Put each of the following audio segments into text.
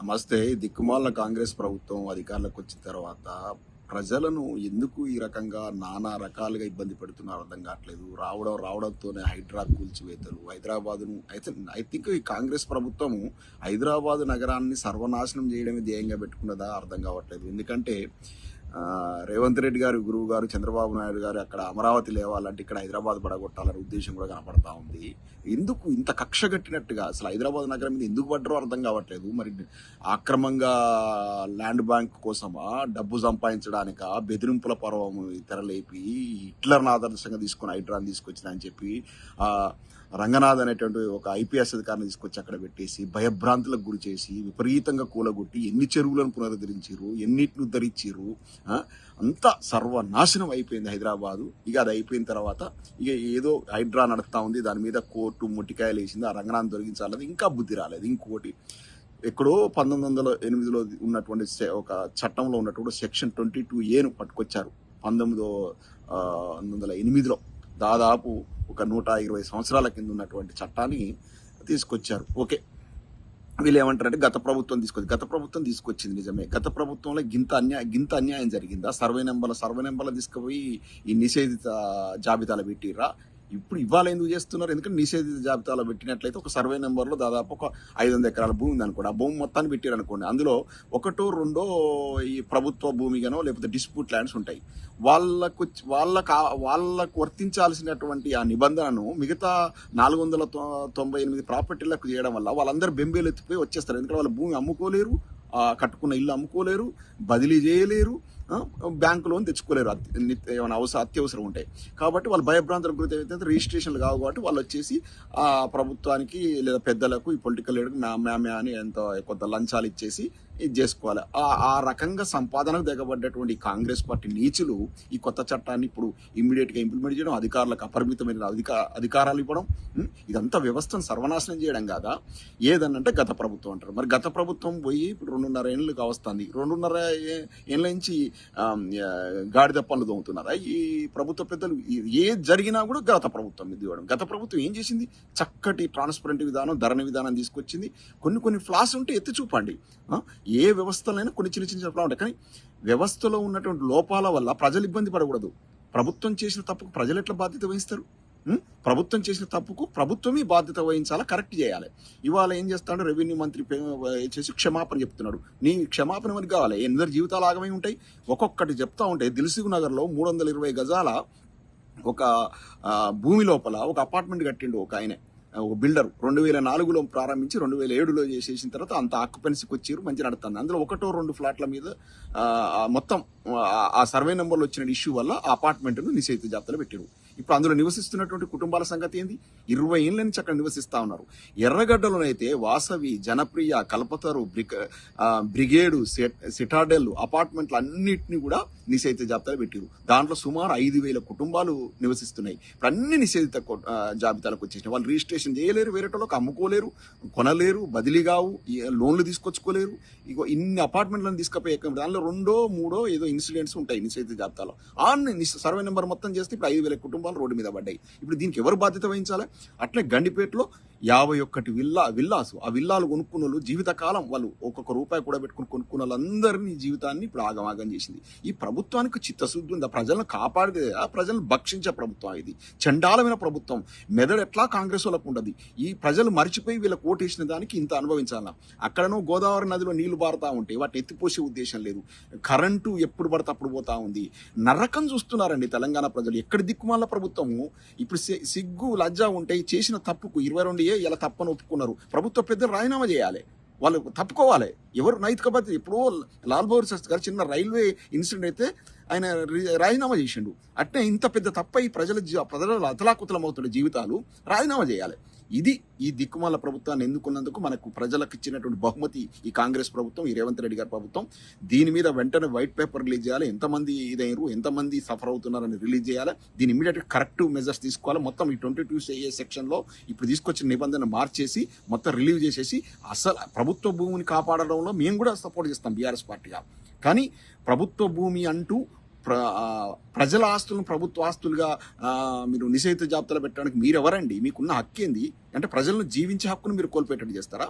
నమస్తే. దిక్కుమాలిన కాంగ్రెస్ ప్రభుత్వం అధికారంలోకి వచ్చిన తర్వాత ప్రజలను ఎందుకు ఈ రకంగా నానా రకాలుగా ఇబ్బంది పెడుతున్నారో అర్థం కావట్లేదు. రావడంతోనే హైడ్రా కూల్చివేతలు, హైదరాబాద్ను అయితే ఐ థింక్ ఈ కాంగ్రెస్ ప్రభుత్వము హైదరాబాద్ నగరాన్ని సర్వనాశనం చేయడమే ధ్యేయంగా పెట్టుకున్నదా అర్థం కావట్లేదు. ఎందుకంటే రేవంత్ రెడ్డి గారు గురువు గారు చంద్రబాబు నాయుడు గారు అక్కడ అమరావతి లేవాలంటే ఇక్కడ హైదరాబాద్ పడగొట్టాలనే ఉద్దేశం కూడా కనపడతా ఉంది. ఎందుకు ఇంత కక్ష కట్టినట్టుగా అసలు హైదరాబాద్ నగరం మీద ఎందుకు పడ్డారో అర్థం కావట్లేదు. మరి అక్రమంగా ల్యాండ్ బ్యాంక్ కోసమా, డబ్బు సంపాదించడానిక, బెదిరింపుల పర్వం తెరలేపి హిట్లర్ని ఆదర్శంగా తీసుకుని హైడ్రాని తీసుకొచ్చిన అని చెప్పి రంగనాథ్ అనేటువంటి ఒక ఐపీఎస్ అధికారిని తీసుకొచ్చి అక్కడ పెట్టేసి భయభ్రాంతులకు గురి చేసి విపరీతంగా కూలగొట్టి ఎన్ని చెరువులను పునరుద్ధరించారు, ఎన్నిటిని ఉద్ధరించారు. అంతా సర్వనాశనం అయిపోయింది హైదరాబాదు. ఇక అది అయిపోయిన తర్వాత ఇక ఏదో హైడ్రా నడుస్తూ ఉంది, దాని మీద కోర్టు ముట్టికాయలు వేసింది, ఆ రంగనాథ్ తొలగించాలని ఇంకా బుద్ధి రాలేదు. ఇంకోటి ఎక్కడో 1908లో ఉన్నటువంటి ఒక చట్టంలో ఉన్నటువంటి సెక్షన్ 22A పట్టుకొచ్చారు 1908లో. దాదాపు ఒక 120 సంవత్సరాల కింద ఉన్నటువంటి చట్టాన్ని తీసుకొచ్చారు. ఓకే, వీళ్ళు ఏమంటారంటే గత ప్రభుత్వం తీసుకొచ్చింది నిజమే. గత ప్రభుత్వంలో గింత అన్యాయం జరిగిందా? సర్వే నెంబర్లు తీసుకుపోయి ఈ నిషేధిత జాబితాలో పెట్టిర్రా? ఇప్పుడు ఇవాళ ఎందుకు చేస్తున్నారు? ఎందుకంటే నిషేధిత జాబితాలో పెట్టినట్లయితే ఒక సర్వే నెంబర్లో దాదాపు ఒక 500 ఎకరాల భూమి ఉంది అనుకోండి. ఆ భూమి మొత్తాన్ని పెట్టారు అనుకోండి, అందులో ఒకటో రెండో ఈ ప్రభుత్వ భూమిగానో లేకపోతే డిస్ప్యూట్ ల్యాండ్స్ ఉంటాయి. వాళ్ళకు వర్తించాల్సినటువంటి ఆ నిబంధనను మిగతా 498 ప్రాపర్టీలకు చేయడం వల్ల వాళ్ళందరూ బెంబేలు ఎత్తిపోయి వచ్చేస్తారు. ఎందుకంటే వాళ్ళ భూమి అమ్ముకోలేరు, కట్టుకున్న ఇల్లు అమ్ముకోలేరు, బదిలీ చేయలేరు, బ్యాంకు లోన్ తెచ్చుకోలేరు, ఏమైనా అత్యవసరం ఉంటాయి. కాబట్టి వాళ్ళు భయభ్రాంతులకు గురి అయితే రిజిస్ట్రేషన్లు కావు. కాబట్టి వాళ్ళు వచ్చేసి ఆ ప్రభుత్వానికి లేదా పెద్దలకు ఈ పొలిటికల్ లీడర్కి మ్యామ్యా అని ఎంతో కొంత లంచాలు ఇచ్చేసి ఇది చేసుకోవాలి. ఆ రకంగా సంపాదనకు దిగబడ్డటువంటి కాంగ్రెస్ పార్టీ నీచులు ఈ కొత్త చట్టాన్ని ఇప్పుడు ఇమ్మీడియట్గా ఇంప్లిమెంట్ చేయడం, అధికారులకు అపరిమితమైన అధికారాలు ఇవ్వడం, ఇదంతా వ్యవస్థను సర్వనాశనం చేయడం కాదా? ఏదనంటే గత ప్రభుత్వం అంటారు. మరి గత ప్రభుత్వం పోయి ఇప్పుడు 2.5 ఏళ్ళు కావస్తుంది. 2.5 ఏళ్ళ నుంచి గాడిద పనులు దొంగతున్నారా ఈ ప్రభుత్వ పెద్దలు? ఏ జరిగినా కూడా గత ప్రభుత్వం ఇది ఇవ్వడం. గత ప్రభుత్వం ఏం చేసింది? చక్కటి ట్రాన్స్పరెంట్ విధానం, ధరణి విధానం తీసుకొచ్చింది. కొన్ని ఫ్లాస్ ఉంటే ఎత్తి చూపండి. ఏ వ్యవస్థలైనా కొన్ని చిన్న ఫ్లా ఉంటాయి, కానీ వ్యవస్థలో ఉన్నటువంటి లోపాల వల్ల ప్రజలు ఇబ్బంది పడకూడదు. ప్రభుత్వం చేసిన తప్పుకు ప్రజలు ఎట్లా బాధ్యత వహిస్తారు? ప్రభుత్వం చేసిన తప్పుకు ప్రభుత్వమే బాధ్యత వహించాలా, కరెక్ట్ చేయాలి. ఇవాళ ఏం చేస్తాడు రెవెన్యూ మంత్రి చేసి క్షమాపణ చెప్తున్నాడు. నీ క్షమాపణ మనకి కావాలి. ఎందరి జీవితాలు ఆగమై ఉంటాయి, ఒక్కొక్కటి చెప్తా ఉంటాయి. దిల్సుఖ్ నగర్లో 320 గజాల ఒక భూమి లోపల ఒక అపార్ట్మెంట్ కట్టిండు ఒక ఆయన, ఒక బిల్డర్. 2004లో ప్రారంభించి 2007లో చేసేసిన తర్వాత అంత ఆక్యుపెన్సీకి వచ్చారు, మంచి నడుతుంది. అందులో 1-2 ఫ్లాట్ల మీద మొత్తం ఆ సర్వే నెంబర్లో వచ్చిన ఇష్యూ వల్ల ఆ అపార్ట్మెంట్ను నిషేధిత జాబితాలో పెట్టారు. ఇప్పుడు అందులో నివసిస్తున్నటువంటి కుటుంబాల సంగతి ఏంది? 20 ఏళ్ళ నుంచి అక్కడ నివసిస్తా ఉన్నారు. ఎర్రగడ్డలోనైతే వాసవి, జనప్రియ, కల్పతరు, బ్రిగేడు, సిటాడెల్ అపార్ట్మెంట్లు అన్నింటినీ కూడా నిషేధిత జాబితాలో పెట్టారు. దాంట్లో సుమారు 5,000 కుటుంబాలు నివసిస్తున్నాయి. ఇప్పుడు అన్ని నిషేధిత జాబితాలకు వచ్చేసినాయి. వాళ్ళు రిజిస్ట్రేషన్ చేయలేరు, వేరేటోళ్ళకి అమ్ముకోలేరు, కొనలేరు, బదిలీ కావు, లోన్లు తీసుకొచ్చుకోలేరు. ఇగో ఇన్ని అపార్ట్మెంట్లను తీసుకుపోయి దానిలో 2-3 ఏదో ఇన్సిడెంట్స్ ఉంటాయి నిషేధిత జాబితాలో. సర్వే నెంబర్ మొత్తం చేస్తే ఇప్పుడు 5,000 కుటుంబాలు రోడ్డు మీద పడ్డాయి. ఇప్పుడు దీనికి ఎవరు బాధ్యత వహించాలి? అట్లే గండిపేటలో 51 విల్లాసు, ఆ విల్లాలు కొనుక్కున్న వాళ్ళు జీవితకాలం వాళ్ళు ఒక్కొక్క రూపాయి కూడా పెట్టుకుని కొనుక్కున్న వాళ్ళందరినీ జీవితాన్ని ఇప్పుడు ఆగమాగం చేసింది. ఈ ప్రభుత్వానికి చిత్తశుద్ధి ఉందా? ప్రజలను కాపాడితే ప్రజలను భక్షించే ప్రభుత్వం ఇది. చండాలమైన ప్రభుత్వం. మెదడు ఎట్లా కాంగ్రెస్ వాళ్ళకు ఉండదు. ఈ ప్రజలు మర్చిపోయి వీళ్ళకి ఓటేసిన దానికి ఇంత అనుభవించాలా? అక్కడనో గోదావరి నదిలో నీళ్లు బారుతా ఉంటే వాటిని ఎత్తిపోసే ఉద్దేశం లేదు. కరెంటు ఎప్పుడు పడితే అప్పుడు పోతా ఉంది. నరకం చూస్తున్నారండి తెలంగాణ ప్రజలు. ఎక్కడి దిక్కుమాల ప్రభుత్వము. ఇప్పుడు సిగ్గు లజ్జ ఉంటే చేసిన తప్పుకు 22 ఇలా తప్పని ఒప్పుకున్నారు. ప్రభుత్వ పెద్దలు రాజీనామా చేయాలి, వాళ్ళు తప్పుకోవాలి. ఎవరు నైతిక బాధ్యత? ఇప్పుడు లాల్ బహదూర్ శాస్త్రి గారు చిన్న రైల్వే ఇన్సిడెంట్ అయితే ఆయన రాజీనామా చేసిండు. అట్నే ఇంత పెద్ద తప్ప ఈ ప్రజలు అతలాకుతలం అవుతున్న జీవితాలు రాజీనామా చేయాలి. ఇది ఈ దిక్కుమాల ప్రభుత్వాన్ని ఎన్నుకున్నందుకు మనకు ప్రజలకు ఇచ్చినటువంటి బహుమతి ఈ కాంగ్రెస్ ప్రభుత్వం, ఈ రేవంత్ రెడ్డి గారి ప్రభుత్వం. దీని మీద వెంటనే వైట్ పేపర్ రిలీజ్ చేయాలి. ఎంతమంది ఇదైనరు, ఎంతమంది సఫర్ అవుతున్నారని రిలీజ్ చేయాలి. దీని ఇమీడియట్గా కరెక్టివ్ మెజర్స్ తీసుకోవాలి. మొత్తం ఈ 22A సెక్షన్లో ఇప్పుడు తీసుకొచ్చిన నిబంధన మార్చేసి మొత్తం రిలీవ్ చేసేసి అసలు ప్రభుత్వ భూమిని కాపాడడంలో మేము కూడా సపోర్ట్ చేస్తాం బీఆర్ఎస్ పార్టీగా. కానీ ప్రభుత్వ భూమి అంటూ ప్రజల ఆస్తులను ప్రభుత్వ ఆస్తులుగా మీరు నిషేధిత జాబితాలో పెట్టడానికి మీరెవరండి? మీకున్న హక్కు ఏంది? అంటే ప్రజలను జీవించే హక్కును మీరు కోల్పోయేటట్టు చేస్తారా?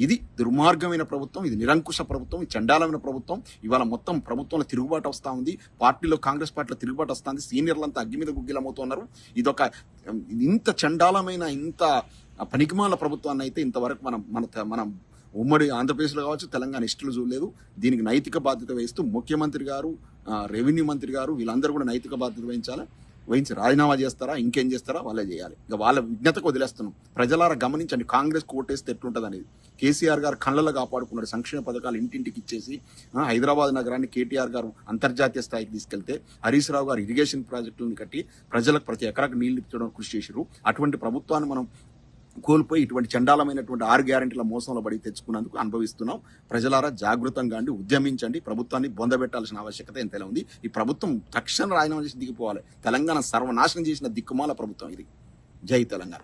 ఇది దుర్మార్గమైన ప్రభుత్వం, ఇది నిరంకుశ ప్రభుత్వం, ఇది చండాలమైన ప్రభుత్వం. ఇవాళ మొత్తం ప్రభుత్వంలో తిరుగుబాటు వస్తూ ఉంది, పార్టీలో కాంగ్రెస్ పార్టీలో తిరుగుబాటు వస్తుంది, సీనియర్లంతా అగ్గి మీద గుగ్గిలమవుతున్నారు. ఇదొక ఇంత చండాలమైన ఇంత పనికిమాల ప్రభుత్వాన్ని అయితే ఇంతవరకు మనం ఉమ్మడి ఆంధ్రప్రదేశ్లో కావచ్చు, తెలంగాణ హిస్టరీలో చూడలేదు. దీనికి నైతిక బాధ్యత వహిస్తూ ముఖ్యమంత్రి గారు, రెవెన్యూ మంత్రి గారు వీళ్ళందరూ కూడా నైతిక బాధ్యత వహించి రాజీనామా చేస్తారా, ఇంకేం చేస్తారా వాళ్ళే చేయాలి. ఇక వాళ్ళ విజ్ఞతకు వదిలేస్తున్నాం. ప్రజలారా గమనించండి, కాంగ్రెస్ ఓటేస్తే ఎట్లుంటుంది అనేది. కేసీఆర్ గారు కళ్ళలో కాపాడుకున్నాడు, సంక్షేమ పథకాలు ఇంటింటికి ఇచ్చేసి హైదరాబాద్ నగరాన్ని కేటీఆర్ గారు అంతర్జాతీయ స్థాయికి తీసుకెళ్తే, హరీష్ రావు గారు ఇరిగేషన్ ప్రాజెక్టులను కట్టి ప్రజలకు ప్రతి ఎకరాకు నీళ్లు ఇచ్చడం కృషి చేశారు. అటువంటి ప్రభుత్వాన్ని మనం కోల్పోయి ఇటువంటి చండాలమైనటువంటి 6 గ్యారెంటీల మోసంలో పడి తెచ్చుకున్నందుకు అనుభవిస్తున్నాం. ప్రజలారా జాగృతంగా అండి, ఉద్యమించండి. ప్రభుత్వాన్ని బొందబెట్టాల్సిన ఆవశ్యకత ఎంతైనా ఉంది. ఈ ప్రభుత్వం తక్షణ రాజీనామా చేసి దిగిపోవాలి. తెలంగాణ సర్వనాశనం చేసిన దిక్కుమాల ప్రభుత్వం ఇది. జై తెలంగాణ.